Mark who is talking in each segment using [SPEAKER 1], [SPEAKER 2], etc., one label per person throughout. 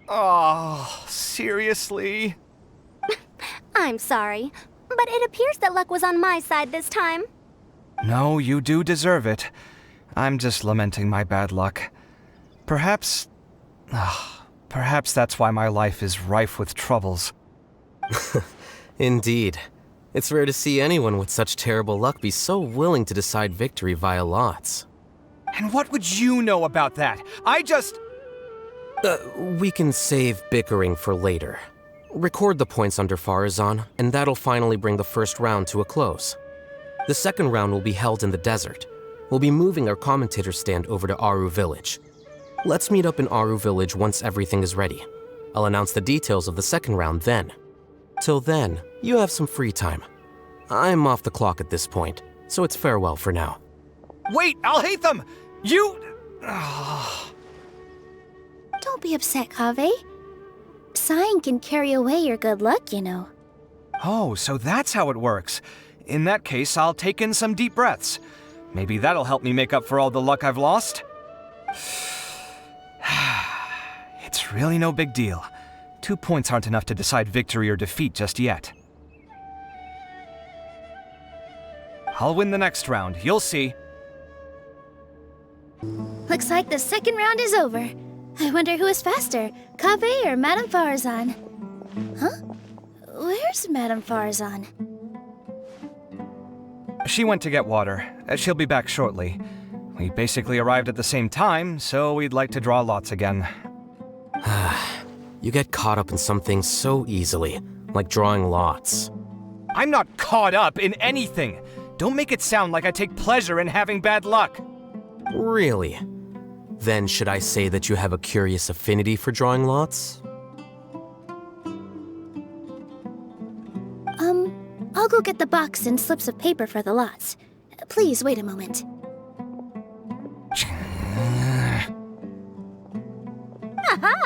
[SPEAKER 1] Oh, seriously?
[SPEAKER 2] I'm sorry, but it appears that luck was on my side this time.
[SPEAKER 1] No, you do deserve it. I'm just lamenting my bad luck. Perhaps that's why my life is rife with troubles.
[SPEAKER 3] Indeed. It's rare to see anyone with such terrible luck be so willing to decide victory via lots.
[SPEAKER 1] And what would you know about that?
[SPEAKER 3] We can save bickering for later. Record the points under Farazan, and that'll finally bring the first round to a close. The second round will be held in the desert. We'll be moving our commentator stand over to Aru Village. Let's meet up in Aru Village once everything is ready. I'll announce the details of the second round then. Till then, you have some free time. I'm off the clock at this point, so it's farewell for now.
[SPEAKER 1] Wait, Alhaitham! You...
[SPEAKER 2] Don't be upset, Kaveh. Sighing can carry away your good luck, you know.
[SPEAKER 1] Oh, so that's how it works. In that case, I'll take in some deep breaths. Maybe that'll help me make up for all the luck I've lost. It's really no big deal. 2 points aren't enough to decide victory or defeat just yet. I'll win the next round, you'll see.
[SPEAKER 2] Looks like the second round is over. I wonder who is faster, Kaveh or Madame Farazan? Huh? Where's Madame Farazan?
[SPEAKER 1] She went to get water. She'll be back shortly. We basically arrived at the same time, so we'd like to draw lots again.
[SPEAKER 3] You get caught up in some things so easily, like drawing lots.
[SPEAKER 1] I'm not caught up in anything. Don't make it sound like I take pleasure in having bad luck.
[SPEAKER 3] Really? Then should I say that you have a curious affinity for drawing lots?
[SPEAKER 2] I'll go get the box and slips of paper for the lots. Please wait a moment.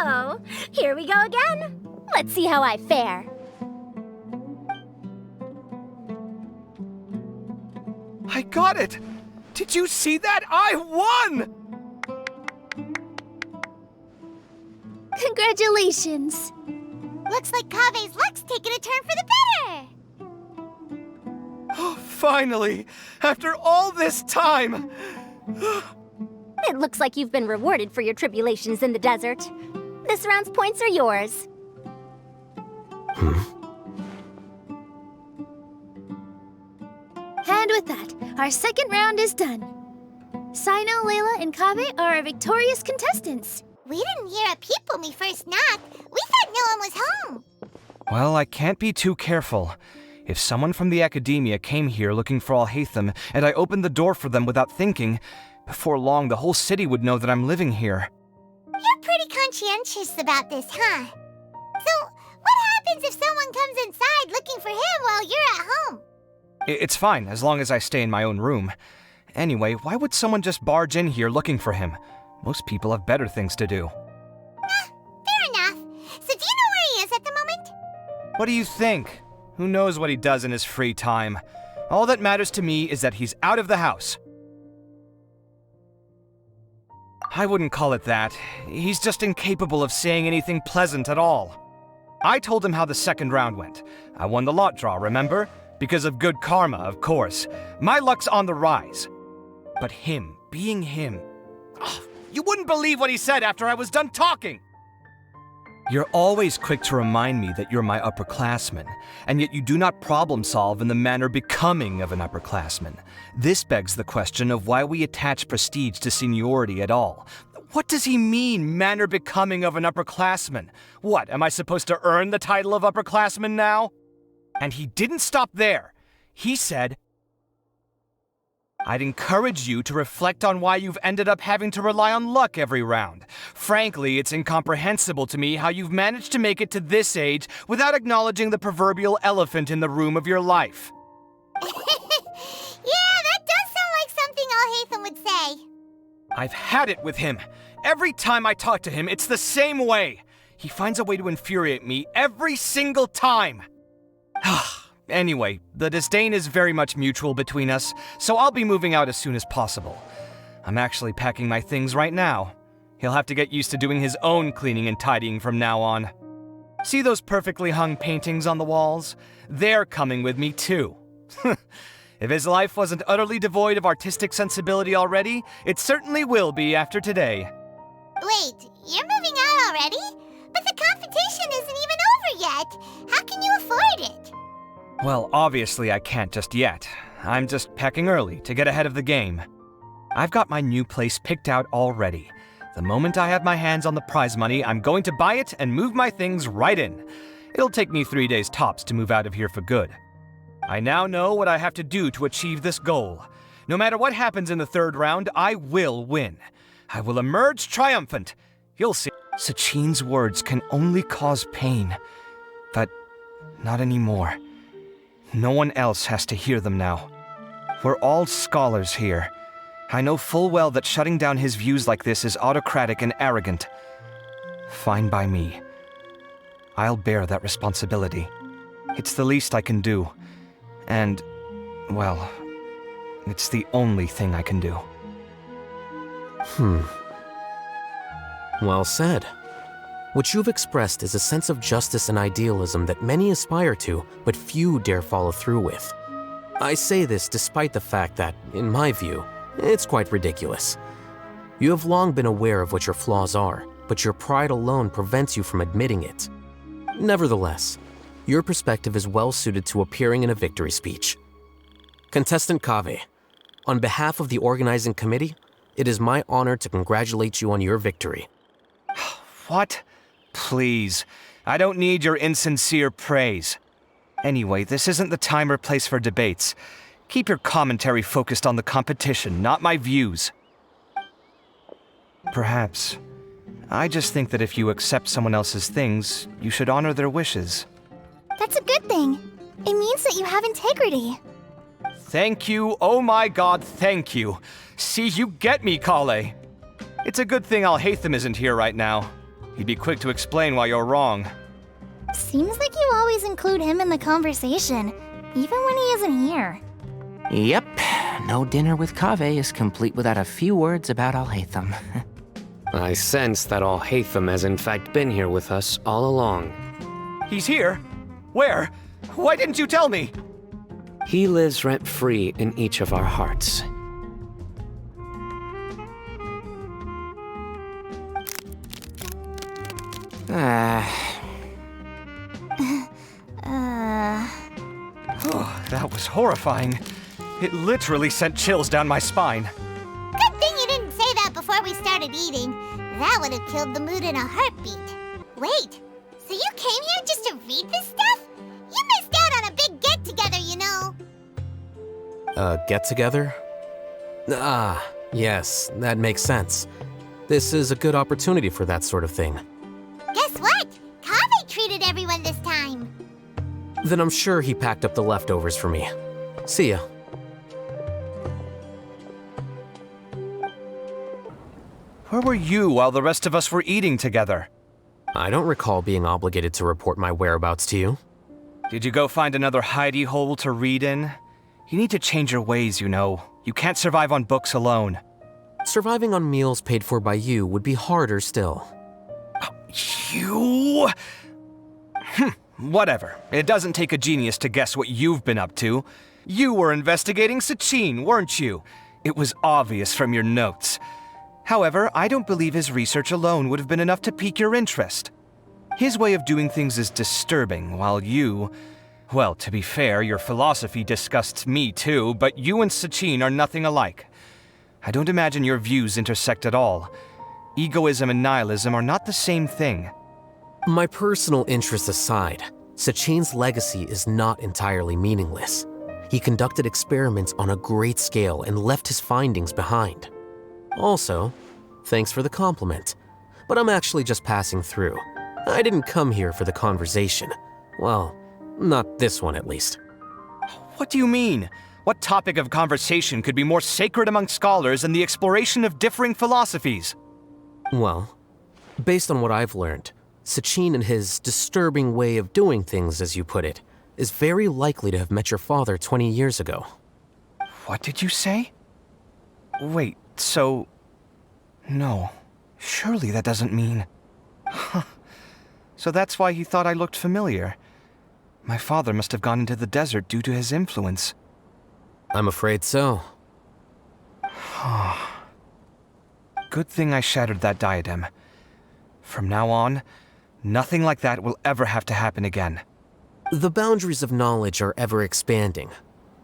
[SPEAKER 2] Oh, here we go again. Let's see how I fare.
[SPEAKER 1] I got it! Did you see that? I won!
[SPEAKER 2] Congratulations.
[SPEAKER 4] Looks like Kaveh's luck's taking a turn for the better.
[SPEAKER 1] Oh, finally! After all this time!
[SPEAKER 2] It looks like you've been rewarded for your tribulations in the desert. This round's points are yours. And with that, our second round is done. Cyno, Layla, and Kaveh are our victorious contestants.
[SPEAKER 4] We didn't hear a peep when we first knocked. We thought no one was home.
[SPEAKER 1] Well, I can't be too careful. If someone from the academia came here looking for Alhaitham, and I opened the door for them without thinking, before long the whole city would know that I'm living here.
[SPEAKER 4] You're pretty conscientious about this, huh? So, what happens if someone comes inside looking for him while you're at home?
[SPEAKER 1] It's fine, as long as I stay in my own room. Anyway, why would someone just barge in here looking for him? Most people have better things to do.
[SPEAKER 4] Fair enough. So do you know where he is at the moment?
[SPEAKER 1] What do you think? Who knows what he does in his free time? All that matters to me is that he's out of the house. I wouldn't call it that. He's just incapable of saying anything pleasant at all. I told him how the second round went. I won the lot draw, remember? Because of good karma, of course. My luck's on the rise. But him, being him... Oh, you wouldn't believe what he said after I was done talking! You're always quick to remind me that you're my upperclassman, and yet you do not problem solve in the manner becoming of an upperclassman. This begs the question of why we attach prestige to seniority at all. What does he mean, manner becoming of an upperclassman? What, am I supposed to earn the title of upperclassman now? And he didn't stop there. He said, I'd encourage you to reflect on why you've ended up having to rely on luck every round. Frankly, it's incomprehensible to me how you've managed to make it to this age without acknowledging the proverbial elephant in the room of your life.
[SPEAKER 4] Yeah, that does sound like something Alhaitham would say.
[SPEAKER 1] I've had it with him. Every time I talk to him, it's the same way. He finds a way to infuriate me every single time. Anyway, the disdain is very much mutual between us, so I'll be moving out as soon as possible. I'm actually packing my things right now. He'll have to get used to doing his own cleaning and tidying from now on. See those perfectly hung paintings on the walls? They're coming with me too. If his life wasn't utterly devoid of artistic sensibility already, it certainly will be after today.
[SPEAKER 4] Wait, you're moving out already? But the competition isn't even over yet. How can you afford it?
[SPEAKER 1] Well, obviously I can't just yet. I'm just packing early to get ahead of the game. I've got my new place picked out already. The moment I have my hands on the prize money, I'm going to buy it and move my things right in. It'll take me 3 days tops to move out of here for good. I now know what I have to do to achieve this goal. No matter what happens in the third round, I will win. I will emerge triumphant. You'll see. Sachin's words can only cause pain. But not anymore. No one else has to hear them now. We're all scholars here. I know full well that shutting down his views like this is autocratic and arrogant. Fine by me. I'll bear that responsibility. It's the least I can do. And, well, it's the only thing I can do.
[SPEAKER 3] Well said. What you've expressed is a sense of justice and idealism that many aspire to, but few dare follow through with. I say this despite the fact that, in my view, it's quite ridiculous. You have long been aware of what your flaws are, but your pride alone prevents you from admitting it. Nevertheless, your perspective is well suited to appearing in a victory speech. Contestant Kaveh, on behalf of the organizing committee, it is my honor to congratulate you on your victory.
[SPEAKER 1] What? Please. I don't need your insincere praise. Anyway, this isn't the time or place for debates. Keep your commentary focused on the competition, not my views. Perhaps. I just think that if you accept someone else's things, you should honor their wishes.
[SPEAKER 2] That's a good thing. It means that you have integrity.
[SPEAKER 1] Thank you, oh my god, thank you. See, you get me, Kale. It's a good thing Alhaitham isn't here right now. He'd be quick to explain why you're wrong.
[SPEAKER 2] Seems like you always include him in the conversation, even when he isn't here.
[SPEAKER 5] Yep, no dinner with Kaveh is complete without a few words about Alhaitham.
[SPEAKER 6] I sense that Alhaitham has in fact been here with us all along.
[SPEAKER 1] He's here? Where? Why didn't you tell me?
[SPEAKER 6] He lives rent-free in each of our hearts.
[SPEAKER 1] Oh, that was horrifying. It literally sent chills down my spine.
[SPEAKER 4] Good thing you didn't say that before we started eating. That would have killed the mood in a heartbeat. Wait, so you came here just to read this stuff? You missed out on a big get-together, you know.
[SPEAKER 3] Get-together? Ah, yes, that makes sense. This is a good opportunity for that sort of thing.
[SPEAKER 4] Guess what? Kaveh treated everyone this time.
[SPEAKER 3] Then I'm sure he packed up the leftovers for me. See ya.
[SPEAKER 1] Where were you while the rest of us were eating together?
[SPEAKER 3] I don't recall being obligated to report my whereabouts to you.
[SPEAKER 1] Did you go find another hidey hole to read in? You need to change your ways, you know. You can't survive on books alone.
[SPEAKER 3] Surviving on meals paid for by you would be harder still.
[SPEAKER 1] You? Whatever. It doesn't take a genius to guess what you've been up to. You were investigating Sachin, weren't you? It was obvious from your notes. However, I don't believe his research alone would have been enough to pique your interest. His way of doing things is disturbing, while you... Well, to be fair, your philosophy disgusts me too, but you and Sachin are nothing alike. I don't imagine your views intersect at all. Egoism and nihilism are not the same thing.
[SPEAKER 3] My personal interests aside, Sachin's legacy is not entirely meaningless. He conducted experiments on a great scale and left his findings behind. Also, thanks for the compliment, but I'm actually just passing through. I didn't come here for the conversation. Well, not this one at least.
[SPEAKER 1] What do you mean? What topic of conversation could be more sacred among scholars than the exploration of differing philosophies?
[SPEAKER 3] Well, based on what I've learned, Sachin and his disturbing way of doing things, as you put it, is very likely to have met your father 20 years ago.
[SPEAKER 1] What did you say? Wait, so... No, Surely that doesn't mean... So that's why he thought I looked familiar. My father must have gone into the desert due to his influence.
[SPEAKER 3] I'm afraid so.
[SPEAKER 1] Good thing I shattered that diadem. From now on, nothing like that will ever have to happen again.
[SPEAKER 3] The boundaries of knowledge are ever expanding.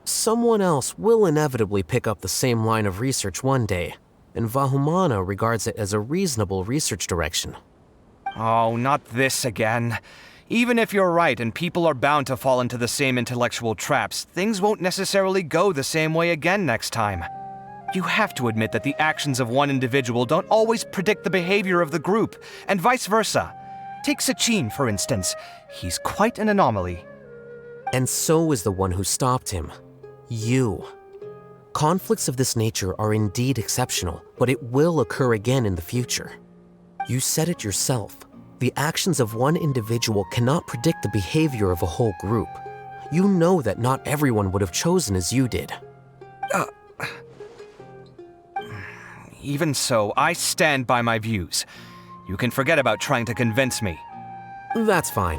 [SPEAKER 3] Someone else will inevitably pick up the same line of research one day, and Vahumana regards it as a reasonable research direction.
[SPEAKER 1] Oh, not this again. Even if you're right and people are bound to fall into the same intellectual traps, things won't necessarily go the same way again next time. You have to admit that the actions of one individual don't always predict the behavior of the group, and vice versa. Take Sachin, for instance. He's quite an anomaly.
[SPEAKER 3] And so is the one who stopped him. You. Conflicts of this nature are indeed exceptional, but it will occur again in the future. You said it yourself. The actions of one individual cannot predict the behavior of a whole group. You know that not everyone would have chosen as you did.
[SPEAKER 1] Even so, I stand by my views. You can forget about trying to convince me.
[SPEAKER 3] That's fine.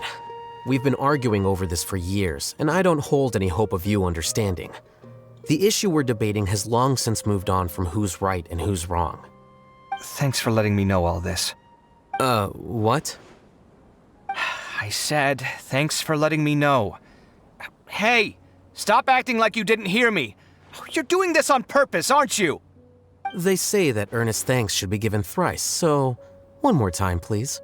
[SPEAKER 3] We've been arguing over this for years, and I don't hold any hope of you understanding. The issue we're debating has long since moved on from who's right and who's wrong.
[SPEAKER 1] Thanks for letting me know all this.
[SPEAKER 3] What?
[SPEAKER 1] I said, thanks for letting me know. Hey, stop acting like you didn't hear me. You're doing this on purpose, aren't you?
[SPEAKER 3] They say that earnest thanks should be given thrice, so one more time, please.